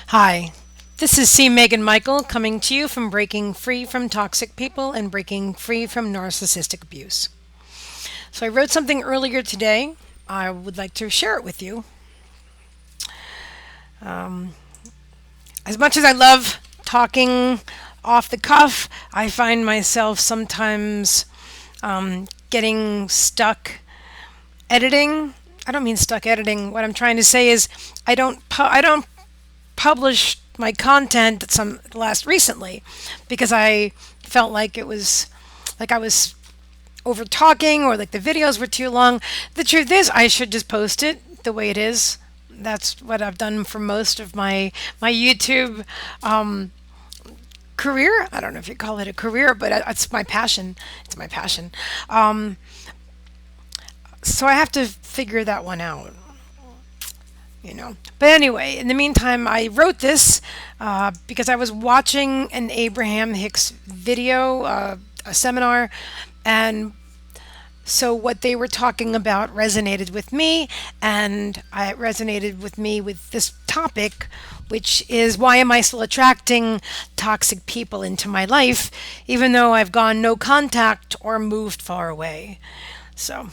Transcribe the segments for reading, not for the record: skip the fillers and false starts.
Hi, this is C. Meagan Michael coming to you from breaking free from toxic people and breaking free from narcissistic abuse. So, I wrote something earlier today. I would like to share it with you. As much as I love talking off the cuff, I find myself sometimes getting stuck editing. I don't mean stuck editing. What I'm trying to say is I don't publish my content some last recently because I felt like it was like I was over talking or like the videos were too long. The truth is I should just post it the way it is. That's what I've done for most of my YouTube career. I don't know if you call it a career, but it's my passion. It's my passion. So I have to figure that one out. But anyway, in the meantime, I wrote this because I was watching an Abraham Hicks video, a seminar, and so what they were talking about resonated with me, and it resonated with me with this topic, which is why am I still attracting toxic people into my life, even though I've gone no contact or moved far away. So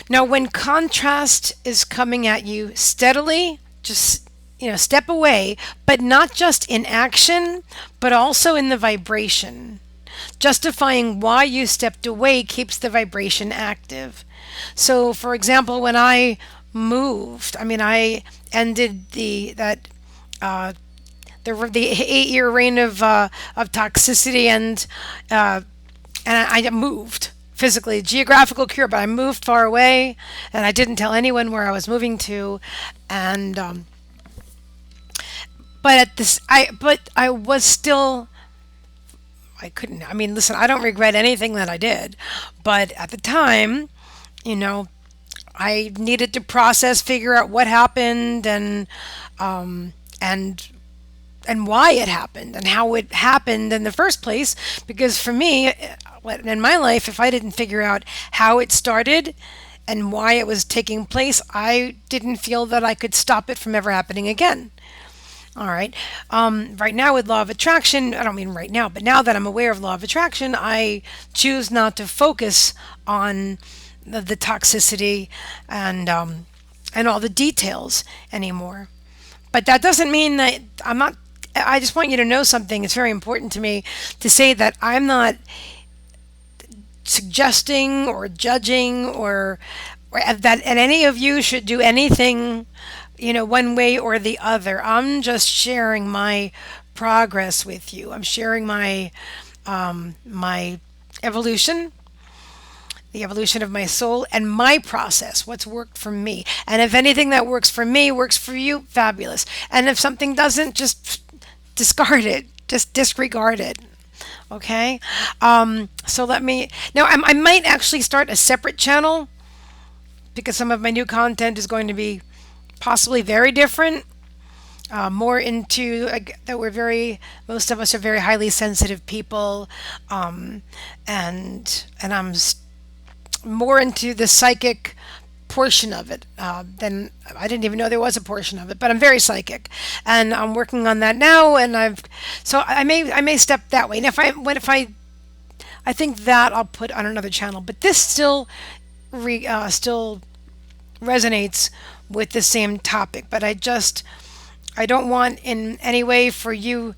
now, when contrast is coming at you steadily, just step away, but not just in action, but also in the vibration. Justifying why you stepped away keeps the vibration active. So, for example, when I moved, I ended the 8-year reign of toxicity, and I moved physically, geographical cure, but I moved far away, and I didn't tell anyone where I was moving to, and but I was still. I couldn't. Listen, I don't regret anything that I did, but at the time, you know, I needed to process, figure out what happened, um, and and why it happened and how it happened in the first place. Because for me, in my life, if I didn't figure out how it started and why it was taking place, I didn't feel that I could stop it from ever happening again. All right. Right now, with law of attraction, I don't mean right now, but now that I'm aware of law of attraction, I choose not to focus on the toxicity and all the details anymore. But that doesn't mean that I'm not. I just want you to know something. It's very important to me to say that I'm not suggesting or judging or that and any of you should do anything, one way or the other. I'm just sharing my progress with you. I'm sharing my evolution, the evolution of my soul, and my process, what's worked for me. And if anything that works for me works for you, fabulous. And if something doesn't, just discard it, just disregard it. Okay? So let me. Now, I might actually start a separate channel because some of my new content is going to be possibly very different. More into that most of us are very highly sensitive people, and I'm more into the psychic portion of it than I didn't even know there was a portion of it. But I'm very psychic, and I'm working on that now. And I may step that way. And if I think that I'll put on another channel. But this still resonates with the same topic. But I don't want in any way for you.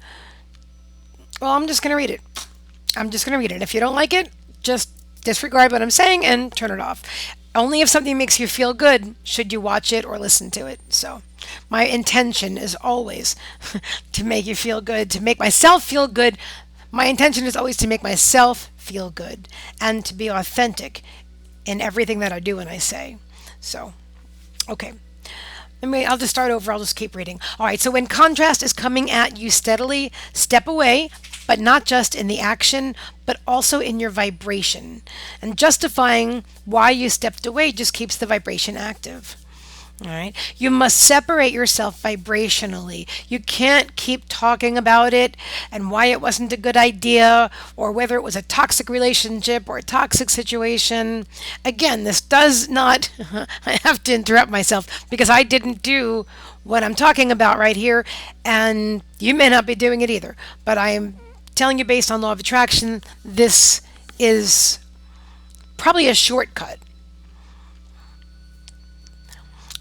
Well, I'm just going to read it. I'm just going to read it. If you don't like it, just disregard what I'm saying and turn it off. Only if something makes you feel good should you watch it or listen to it. So, my intention is always to make you feel good, to make myself feel good. My intention is always to make myself feel good and to be authentic in everything that I do and I say. So, okay. I'll just start over. I'll just keep reading. All right. So when contrast is coming at you steadily, step away, but not just in the action, but also in your vibration. And justifying why you stepped away just keeps the vibration active. All right. You must separate yourself vibrationally. You can't keep talking about it and why it wasn't a good idea or whether it was a toxic relationship or a toxic situation. Again, this does not, I have to interrupt myself because I didn't do what I'm talking about right here, and you may not be doing it either. But I am telling you, based on law of attraction, this is probably a shortcut.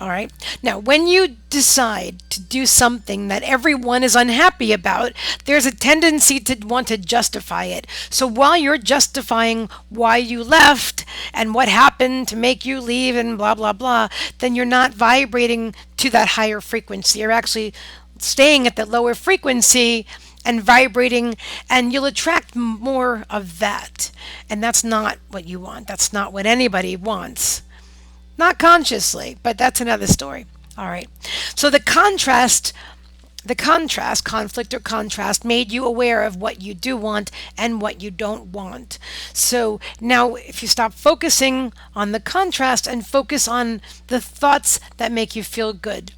All right. Now, when you decide to do something that everyone is unhappy about, there's a tendency to want to justify it. So while you're justifying why you left and what happened to make you leave and blah, blah, blah, then you're not vibrating to that higher frequency. You're actually staying at the lower frequency and vibrating, and you'll attract more of that. And that's not what you want. That's not what anybody wants. Not consciously, but that's another story. All right. So conflict or contrast, made you aware of what you do want and what you don't want. So now, if you stop focusing on the contrast and focus on the thoughts that make you feel good.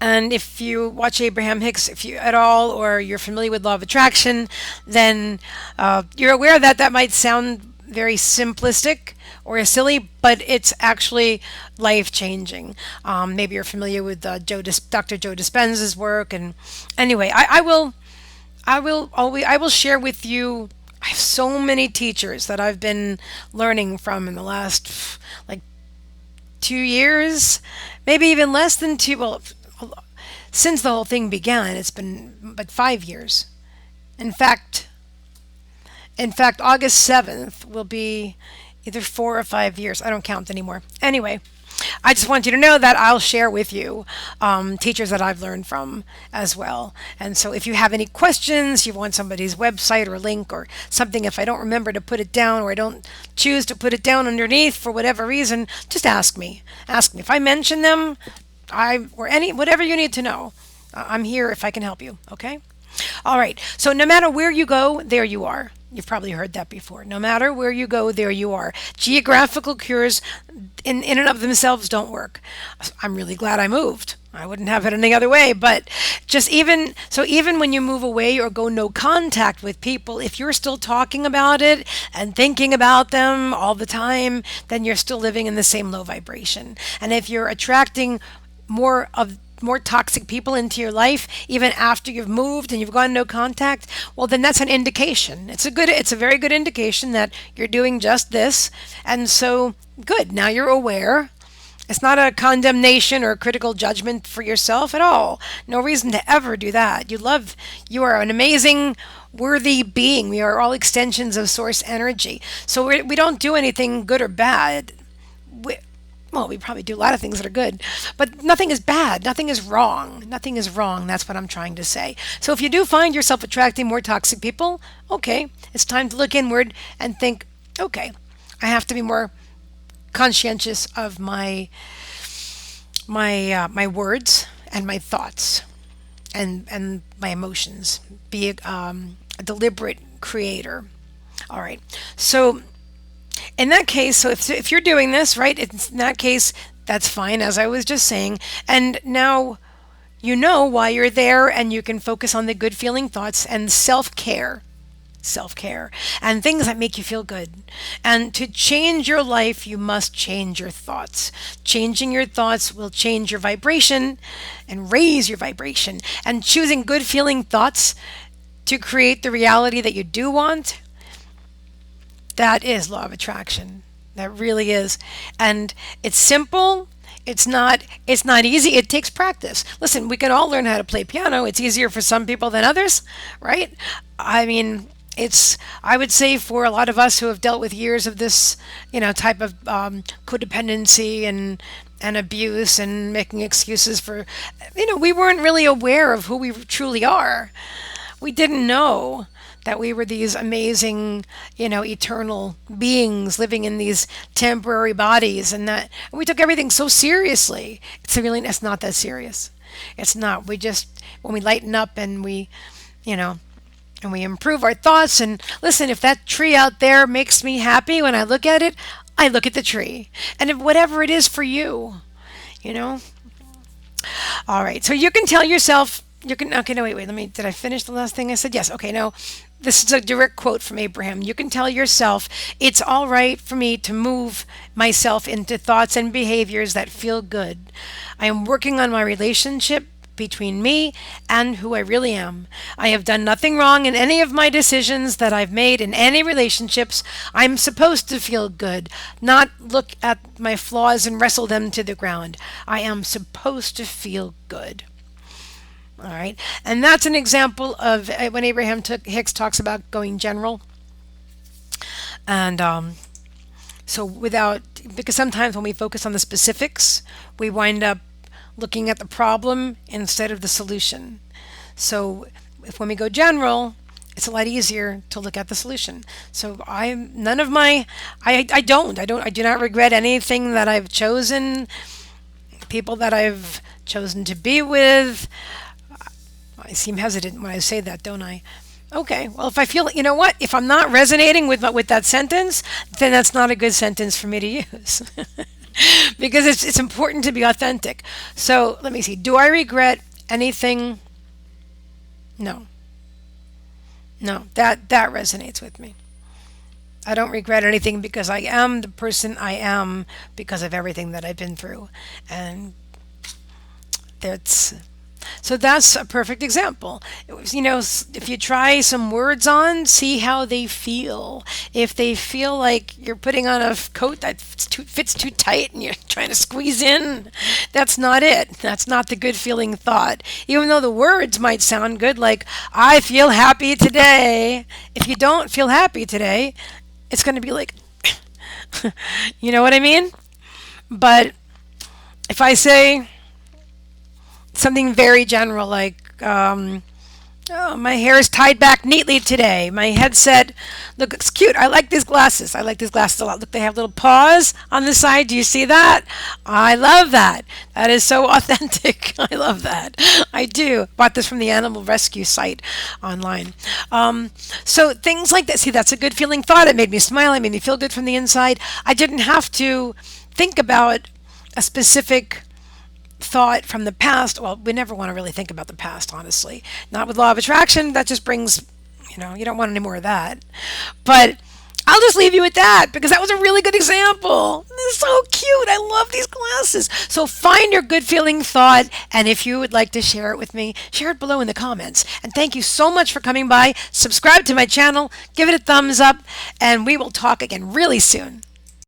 And if you watch Abraham Hicks, if you at all, or you're familiar with law of attraction, then you're aware that that might sound very simplistic or silly, but it's actually life changing. Maybe you're familiar with Dr. Joe Dispenza's work, and anyway, I will share with you. I have so many teachers that I've been learning from in the last like 2 years, maybe even less than two. Well, since the whole thing began, it's been but 5 years. In fact, August 7th will be either 4 or 5 years. I don't count anymore. Anyway, I just want you to know that I'll share with you teachers that I've learned from as well. And so if you have any questions, you want somebody's website or link or something, if I don't remember to put it down or I don't choose to put it down underneath for whatever reason, just ask me. Ask me. If I mention them, whatever you need to know, I'm here if I can help you. Okay? All right. So no matter where you go, there you are. You've probably heard that before. No matter where you go, there you are. Geographical cures in and of themselves don't work. I'm really glad I moved. I wouldn't have it any other way. But even when you move away or go no contact with people, if you're still talking about it and thinking about them all the time, then you're still living in the same low vibration. And if you're attracting more toxic people into your life even after you've moved and you've gone no contact, well then that's an indication. It's a very good indication that you're doing just this. And so good. Now you're aware. It's not a condemnation or a critical judgment for yourself at all. No reason to ever do that. You are an amazing, worthy being. We are all extensions of source energy. So we don't do anything good or bad. Well, we probably do a lot of things that are good, but nothing is bad. Nothing is wrong. Nothing is wrong. That's what I'm trying to say. So if you do find yourself attracting more toxic people, okay, it's time to look inward and think, okay, I have to be more conscientious of my words and my thoughts and my emotions. Be a deliberate creator. All right. So in that case, so if you're doing this, right, in that case, that's fine, as I was just saying. And now you know why you're there, and you can focus on the good feeling thoughts and self care, and things that make you feel good. And to change your life, you must change your thoughts. Changing your thoughts will change your vibration and raise your vibration. And choosing good feeling thoughts to create the reality that you do want, that is law of attraction. That really is. And it's simple. It's not easy. It takes practice. Listen, we can all learn how to play piano. It's easier for some people than others, right? I mean, I would say for a lot of us who have dealt with years of this, type of codependency and abuse and making excuses for, we weren't really aware of who we truly are. We didn't know that we were these amazing, eternal beings living in these temporary bodies, and we took everything so seriously. It's not that serious. It's not. When we lighten up and and we improve our thoughts, and listen, if that tree out there makes me happy when I look at it, I look at the tree. And if whatever it is for you, All right. So you can tell yourself You can, okay, no, wait, let me, did I finish the last thing I said? Yes, okay, no. This is a direct quote from Abraham. You can tell yourself, it's all right for me to move myself into thoughts and behaviors that feel good. I am working on my relationship between me and who I really am. I have done nothing wrong in any of my decisions that I've made in any relationships. I'm supposed to feel good, not look at my flaws and wrestle them to the ground. I am supposed to feel good. All right. And that's an example of when Hicks talks about going general. And so without, because sometimes when we focus on the specifics, we wind up looking at the problem instead of the solution. So if when we go general, it's a lot easier to look at the solution. So I do not regret anything that I've chosen, people that I've chosen to be with. I seem hesitant when I say that, don't I? Okay, well, if I feel, you know what, if I'm not resonating with that sentence, then that's not a good sentence for me to use. Because it's important to be authentic. So let me see. Do I regret anything? No. No, that resonates with me. I don't regret anything because I am the person I am because of everything that I've been through. And that's so that's a perfect example. If you try some words on, see how they feel. If they feel like you're putting on a coat that fits too tight and you're trying to squeeze in, that's not it. That's not the good feeling thought. Even though the words might sound good, like, I feel happy today. If you don't feel happy today, it's going to be like, you know what I mean? But if I say, something very general like, oh, my hair is tied back neatly today. My headset looks cute. I like these glasses. I like these glasses a lot. Look, they have little paws on the side. Do you see that? I love that. That is so authentic. I love that. I do. Bought this from the animal rescue site online. So things like that. See, that's a good feeling thought. It made me smile. It made me feel good from the inside. I didn't have to think about a specific thought from the past. Well, we never want to really think about the past, honestly. Not with law of attraction. That just brings, you don't want any more of that. But I'll just leave you with that because that was a really good example. This is so cute. I love these glasses. So find your good feeling thought, and if you would like to share it with me, share it below in the comments. And thank you so much for coming by. Subscribe to my channel, give it a thumbs up, and we will talk again really soon.